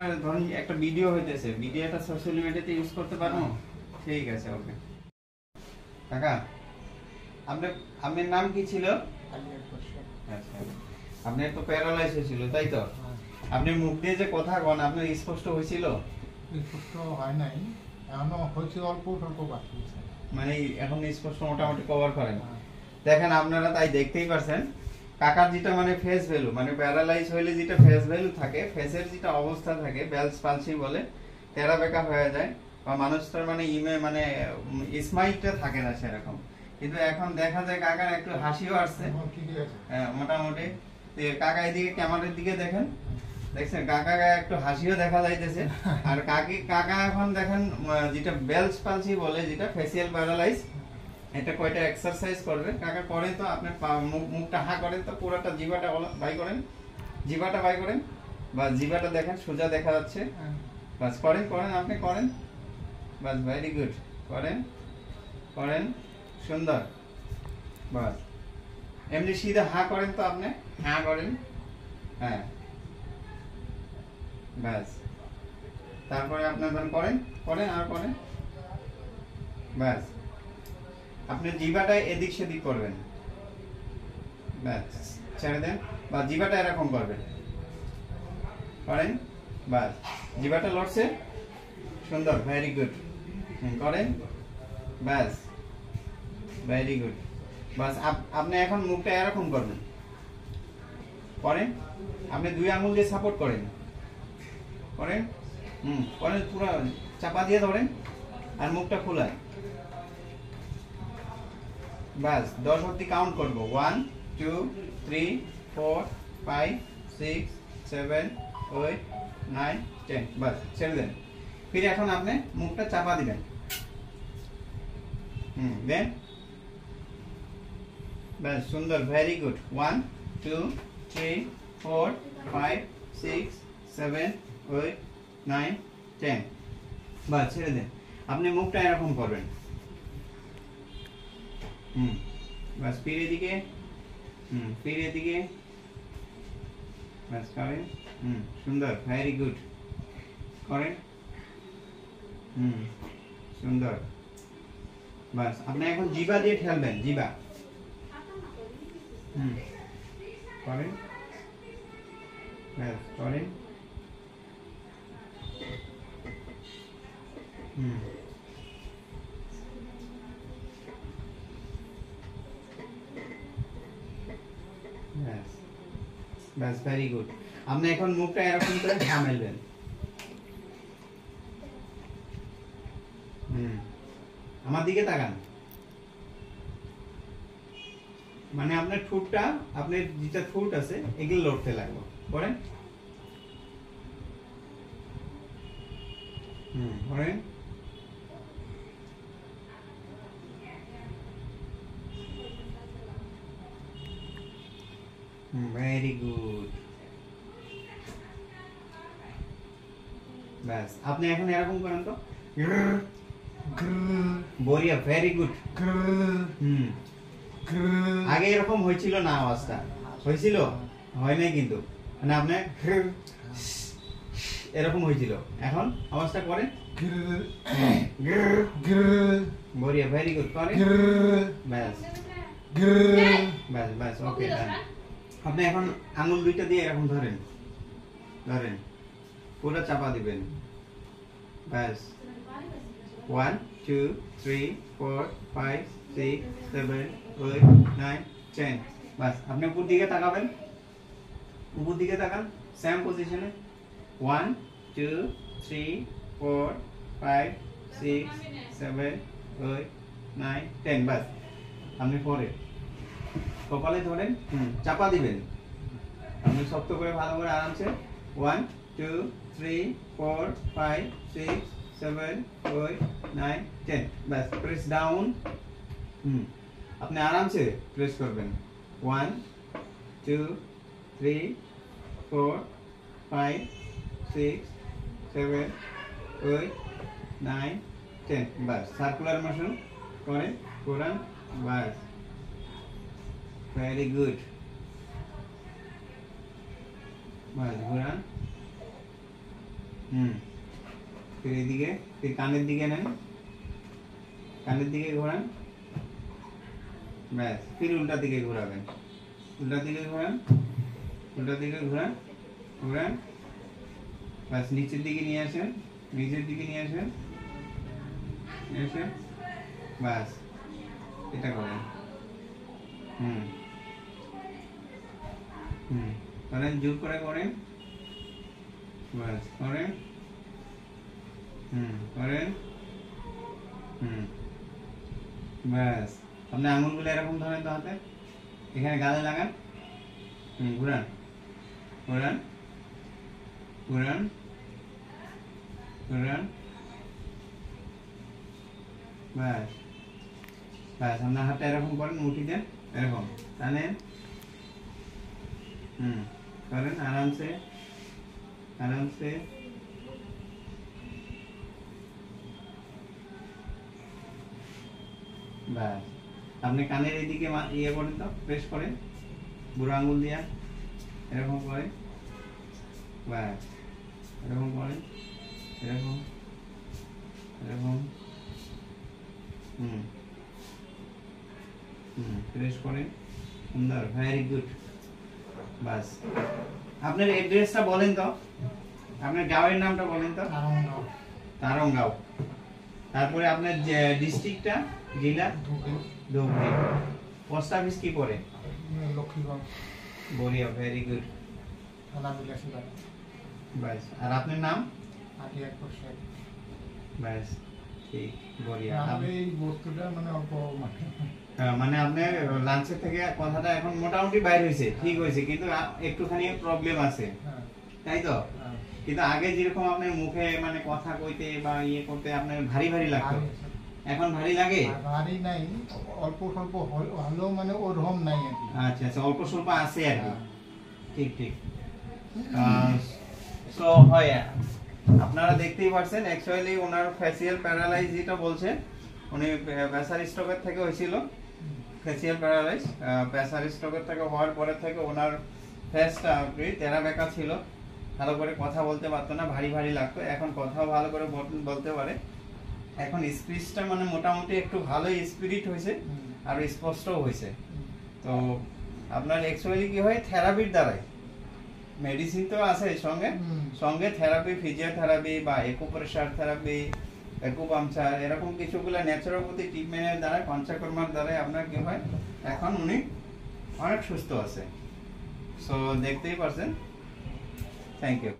ধরুন একটা ভিডিও হইতেছে, ভিডিওটা সোশ্যাল মিডিয়াতে ইউজ করতে পারবো? ঠিক আছে, ওকে। কাকা, আপনার আপনার নাম কি ছিল? আচ্ছা, আপনার তো প্যারালাইসিস ছিল, তাই তো? আপনি মুখ দিয়ে যে কথা কন, আপনার স্পষ্ট হয়েছিল? স্পষ্ট হয় নাই, এখনো হয়েছে, অল্প অল্প বাকি আছে। মানে এখন স্পষ্ট মোটামুটি কভার করেন। দেখেন আপনারা তাই দেখতেই পারছেন, কাকার যেটা মানে ফেস ভ্যালু, মানে প্যারালাইজ হইলে যেটা ফেস ভ্যালু থাকে, ফেসের যেটা অবস্থা থাকে, বেলস পালসি বলে, তেরা বেকা হয়ে যায়, বা মানুষটার মানে মানে স্মাইলটা থাকে না সেরকম। কিন্তু এখন দেখা যায় কাকার একটু হাসিও আসছে মোটামুটি। কাকা এদিকে ক্যামেরার দিকে দেখেন, দেখছেন কাকা একটু হাসিও দেখা যাইতেছে। আর কাকা এখন দেখেন যেটা বেলস পালসি বলে, যেটা ফেসিয়াল প্যারালাইজ, এটা কয়টা এক্সারসাইজ করবে কাকা করেন তো। আপনি মুখটা হা করেন তো, পুরোটা জিভাটা বাই করেন, জিভাটা বাই করেন, বা জিভাটা দেখেন সোজা দেখা যাচ্ছে, বাস করেন করেন, আপনি করেন, বাস ভেরি গুড, করেন করেন, সুন্দর, বাস। এমনি সিধা হা করেন তো, আপনি হা করেন, হ্যাঁ, ব্যাস। তারপরে আপনার ধরেন করেন করেন আর করেন, ব্যাস। আপনি জিভাটা এদিক সেদিক করবেন, ব্যাস, ছেড়ে দেন, বা জিভাটা এরকম করবেন, করেন, ব্যাস। জিভাটা লড়ছে, সুন্দর, ভেরি গুড, করেন, ব্যাস, ভেরি গুড, বাস। আপনি এখন মুখটা এরকম করবেন, করেন, আপনি দুই আঙুল দিয়ে সাপোর্ট করেন, করেন, করেন, পুরো চাপা দিয়ে ধরেন, আর মুখটা খোলায়, বাস। 10 অবধি কাউন্ট করবো, 1 2 3 4 5 6 7 8 9 10, বাস, ছেড়ে দেন। ফিরে এখন আপনি মুখটা চাপা দিবেন, দেন, বাস, সুন্দর, ভেরি গুড। 1 2 3 4 5 6 7 8 9 10, বাস, ছেড়ে দেন। আপনি মুখটা এরকম করবেন, বাস, ফিরে দিকে, ফিরে দিকে, বাস, করেন, সুন্দর, ভেরি গুড, করেন, সুন্দর, বাস। আপনি এখন জিভা দিয়ে ঠেলবেন, জিভা, করেন, ব্যাস, করেন, ব্যাস, ব্যাস, ভেরি গুড। আপনি এখন মুখটা এরকম করে ঘামাইবেন, আমার দিকে তাকান, মানে আপনার ঠোঁটটা, আপনার যেটা ঠোঁট আছে এগুলো লড়তে লাগবে, করেন, করেন, ভেরি গুড, ব্যাস। আপনি এখন এরকম করেন তো, বড়িয়া, ভেরি গুড। আগে এরকম হয়েছিল না, আওয়াজটা হয়েছিল, হয় নাই কিন্তু, মানে আপনি এরকম হয়েছিল, এখন আওয়াজটা করেন, বড়িয়া, ভেরি গুড, করেন, ব্যাস, ব্যাস, ব্যাস, ওকে, ডান। আপনি এখন আঙুল দুইটা দিয়ে এরকম ধরেন, ধরেন, পুরো চাপা দিবেন, ব্যাস। 1 2 3 4 5 6 7 8 9 10, বাস। আপনি উপর দিকে তাকাবেন, উপর দিকে তাকান, সেম পজিশনে, 1 2 3 4 5 6 7 8 9 10, বাস। আপনি পরে কপালে ধরেন, চাপা দিবেন, আপনি শক্ত করে, ভালো করে, আরামসে, 1 2 3 4 5 6 7 8 9 10, বাস। প্রেস ডাউন, আপনি আরামসে প্রেস করবেন, 1 2 3 4 5 6 7 8 9 10, বাস। সার্কুলার মোশন করেন, কোরান, বাস, ভেরি গুড, বাস, ঘোরান, फिर এদিকে फिर কানের দিকে নেন, কানের দিকে ঘোরান, ব্যাস फिर উল্টা দিকে ঘোরাবেন, উল্টা দিকে ঘোরান, উল্টা দিকে ঘোরান, ঘোরান, ব্যাস নিচের দিকে নিয়ে আসেন, নিচের দিকে নিয়ে আসেন, নিয়ে আসেন, ব্যাস এটা করেন। করেন, জোর করে করেন, ব্যাস করেন, করেন, ব্যাস। আপনি আঙুলগুলো এরকম ধরেন তো হাতে, এখানে গালে লাগান, ঘুরান, ঘুরান, ঘুরান, ঘুরান, ব্যাস ব্যাস। আপনার হাতটা এরকম করেন, মুঠি দেন, এরকম টানেন, করেন আরামসে, আরামসে, ব্যাস। আপনি কানের এইদিকে ইয়ে করেন তো, প্রেস করেন বুড়ো আঙ্গুল দিয়া, এরকম করে, ব্যাস এরকম করেন, এরকম, এরকম, প্রেস করেন, সুন্দর, ভেরি গুড। বাস। আপনার অ্যাড্রেসটা বলেন তো, আপনার গাঁয়ের নামটা বলেন তো। তারঙ্গাঁও। তারপরে আপনার ডিস্ট্রিক্টটা, জেলা ধুবড়ী। পোস্ট অফিস কি পড়ে? লক্ষ্মীগঞ্জ। বড়িয়া, ভেরি গুড। বাস। আর আপনার নাম? বাস, ঠিক, বড়িয়া। এই বস্তুটা মানে অল্প মানে আপনার লাঞ্চের থেকে কথাটা এখন মোটামুটি বাইরে হয়েছে, ঠিক হয়েছে, কিন্তু একটুখানি প্রবলেম আছে, তাই তো? কিন্তু আগে যেরকম আপনার মুখে মানে কথা কইতে বা ইয়ে করতে আপনার ভারী ভারী লাগতো, এখন ভারী লাগে? ভারী নাই, অল্প স্বল্প হলেও মানে ওরকম নাই আর কি। আচ্ছা আচ্ছা, অল্প স্বল্প আছে আর কি, ঠিক ঠিক। সো হয়, আপনারা দেখতেই পাচ্ছেন অ্যাকচুয়ালি ওনার ফেসিয়াল প্যারালাইজ যেটা বলছে, উনি প্রেসার স্ট্রোকের থেকে হয়েছিল, ফেসিয়াল প্যারালাইজ প্রেসার স্ট্রোকের থেকে হওয়ার পরে থেকে ওনার ফেসটা তেরা বেঁকা ছিল, ভালো করে কথা বলতে পারতো না, ভারী ভারী লাগতো। এখন কথাও ভালো করে বলতে পারে, এখন স্পিচটা মানে মোটামুটি একটু ভালোই স্পিরিট হয়েছে আর স্পষ্টও হয়েছে। তো আপনার অ্যাকচুয়ালি কি হয়, থেরাপির দ্বারাই, মেডিসিন তো আছে সঙ্গে সঙ্গে থেরাপি, ফিজিওথেরাপি বা একুপ্রেশার থেরাপি, একুপাংচার, এরকম কিছুগুলো ন্যাচুরোপ্যাথি ট্রিটমেন্টের দ্বারা, পঞ্চকর্মার দ্বারা আপনার কি হয়, এখন উনি অনেক সুস্থ আছে। সো দেখতেই পারছেন। Thank you.